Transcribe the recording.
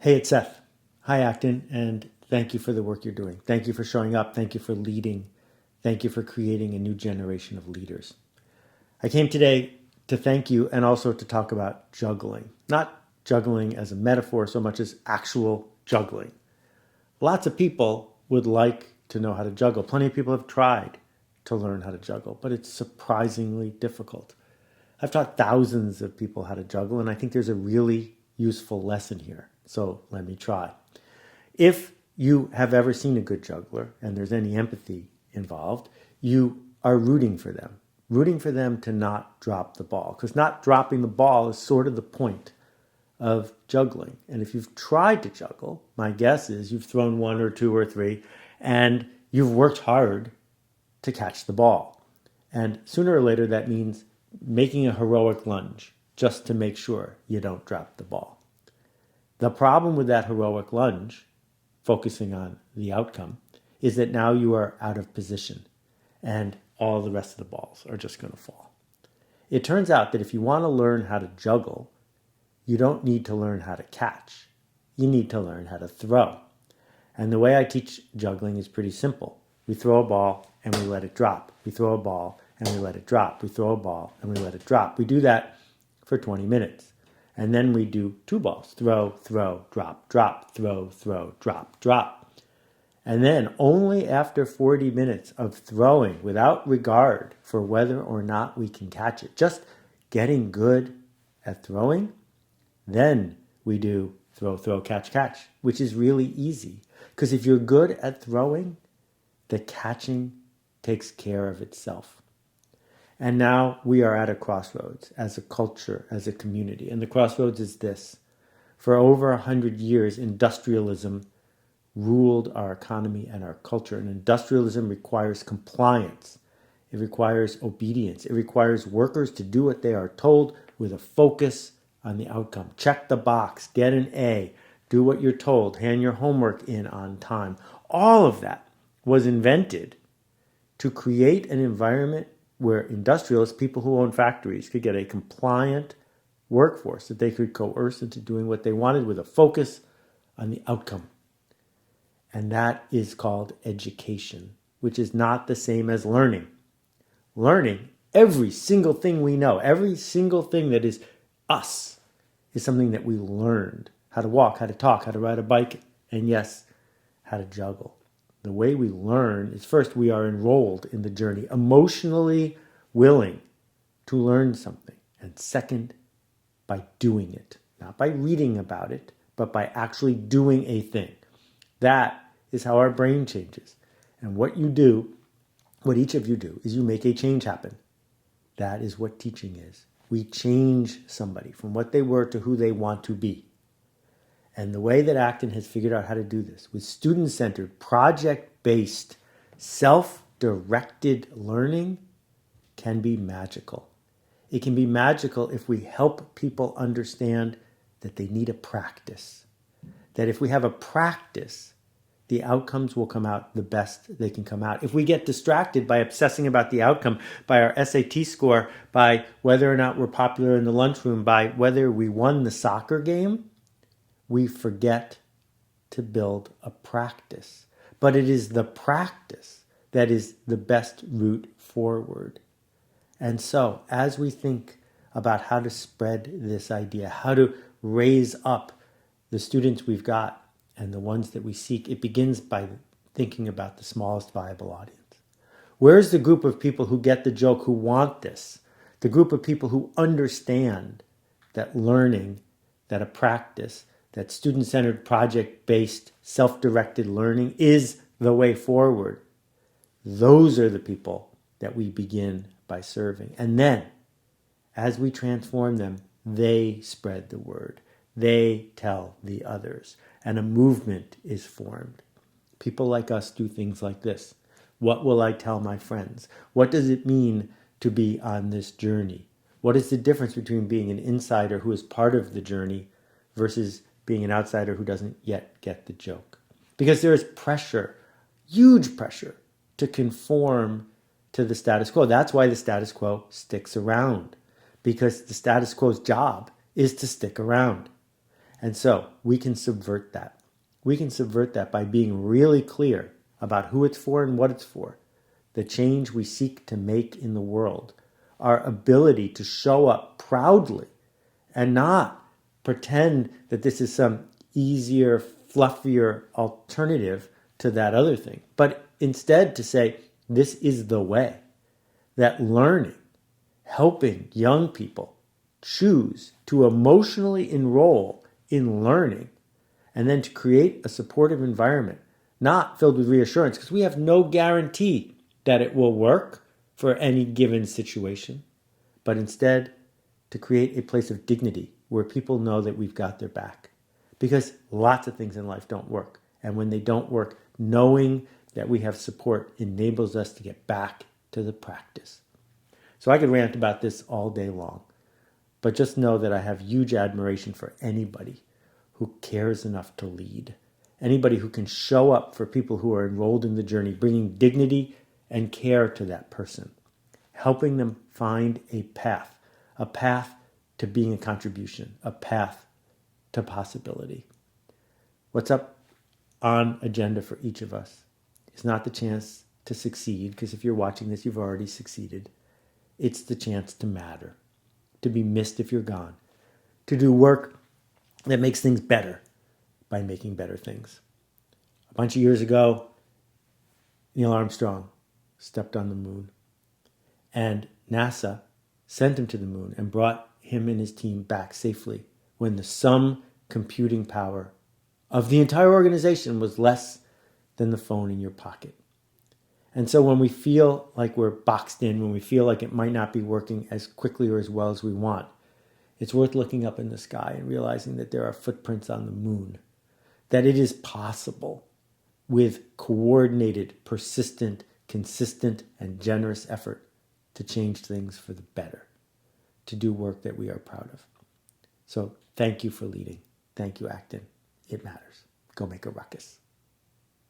Hey, it's Seth. Hi, Acton, and thank you for the work you're doing. Thank you for showing up. Thank you for leading. Thank you for creating a new generation of leaders. I came today to thank you and also to talk about juggling. Not juggling as a metaphor so much as actual juggling. Lots of people would like to know how to juggle. Plenty of people have tried to learn how to juggle, but it's surprisingly difficult. I've taught thousands of people how to juggle, and I think there's a really useful lesson here. So let me try. If you have ever seen a good juggler and there's any empathy involved, you are rooting for them to not drop the ball, because not dropping the ball is sort of the point of juggling. And if you've tried to juggle, my guess is you've thrown one or two or three and you've worked hard to catch the ball. And sooner or later, that means making a heroic lunge just to make sure you don't drop the ball. The problem with that heroic lunge, focusing on the outcome, is that now you are out of position and all the rest of the balls are just going to fall. It turns out that if you want to learn how to juggle, you don't need to learn how to catch. You need to learn how to throw. And the way I teach juggling is pretty simple. We throw a ball and we let it drop. We throw a ball and we let it drop. We throw a ball and we let it drop. We do that for 20 minutes. And then we do two balls. Throw, throw, drop, drop, throw, throw, drop, drop. And then only after 40 minutes of throwing without regard for whether or not we can catch it, just getting good at throwing, then we do throw, throw, catch, catch, which is really easy. Because if you're good at throwing, the catching takes care of itself. And now we are at a crossroads as a culture, as a community. And the crossroads is this. For over 100 years, industrialism ruled our economy and our culture. And industrialism requires compliance. It requires obedience. It requires workers to do what they are told with a focus on the outcome. Check the box, get an A, do what you're told, hand your homework in on time. All of that was invented to create an environment where industrialists, people who own factories, could get a compliant workforce that they could coerce into doing what they wanted with a focus on the outcome. And that is called education, which is not the same as learning. Learning, every single thing we know, every single thing that is us, is something that we learned. How to walk, how to talk, how to ride a bike, and yes, how to juggle. The way we learn is, first, we are enrolled in the journey, emotionally willing to learn something. And second, by doing it. Not by reading about it, but by actually doing a thing. That is how our brain changes. And what you do, what each of you do, is you make a change happen. That is what teaching is. We change somebody from what they were to who they want to be. And the way that Acton has figured out how to do this, with student-centered, project-based, self-directed learning, can be magical. It can be magical if we help people understand that they need a practice. That if we have a practice, the outcomes will come out the best they can come out. If we get distracted by obsessing about the outcome, by our SAT score, by whether or not we're popular in the lunchroom, by whether we won the soccer game, we forget to build a practice. But it is the practice that is the best route forward. And so, as we think about how to spread this idea, how to raise up the students we've got and the ones that we seek, it begins by thinking about the smallest viable audience. Where's the group of people who get the joke, who want this? The group of people who understand that learning, that a practice, that student-centered, project-based, self-directed learning is the way forward. Those are the people that we begin by serving. And then, as we transform them, they spread the word. They tell the others. And a movement is formed. People like us do things like this. What will I tell my friends? What does it mean to be on this journey? What is the difference between being an insider who is part of the journey versus being an outsider who doesn't yet get the joke? Because there is pressure, huge pressure, to conform to the status quo. That's why the status quo sticks around. Because the status quo's job is to stick around. And so we can subvert that. We can subvert that by being really clear about who it's for and what it's for, the change we seek to make in the world, our ability to show up proudly and not pretend that this is some easier, fluffier alternative to that other thing, but instead to say, this is the way, that learning, helping young people choose to emotionally enroll in learning and then to create a supportive environment, not filled with reassurance, because we have no guarantee that it will work for any given situation, but instead to create a place of dignity where people know that we've got their back. Because lots of things in life don't work. And when they don't work, knowing that we have support enables us to get back to the practice. So I could rant about this all day long, but just know that I have huge admiration for anybody who cares enough to lead. Anybody who can show up for people who are enrolled in the journey, bringing dignity and care to that person, helping them find a path to being a contribution, a path to possibility. What's up on agenda for each of us is not the chance to succeed, because if you're watching this, you've already succeeded. It's the chance to matter, to be missed if you're gone, to do work that makes things better by making better things. A bunch of years ago, Neil Armstrong stepped on the moon, and NASA sent him to the moon and brought him and his team back safely when the sum computing power of the entire organization was less than the phone in your pocket. And so when we feel like we're boxed in, when we feel like it might not be working as quickly or as well as we want, it's worth looking up in the sky and realizing that there are footprints on the moon, that it is possible with coordinated, persistent, consistent, and generous effort to change things for the better, to do work that we are proud of. So thank you for leading. Thank you, Acton. It matters. Go make a ruckus.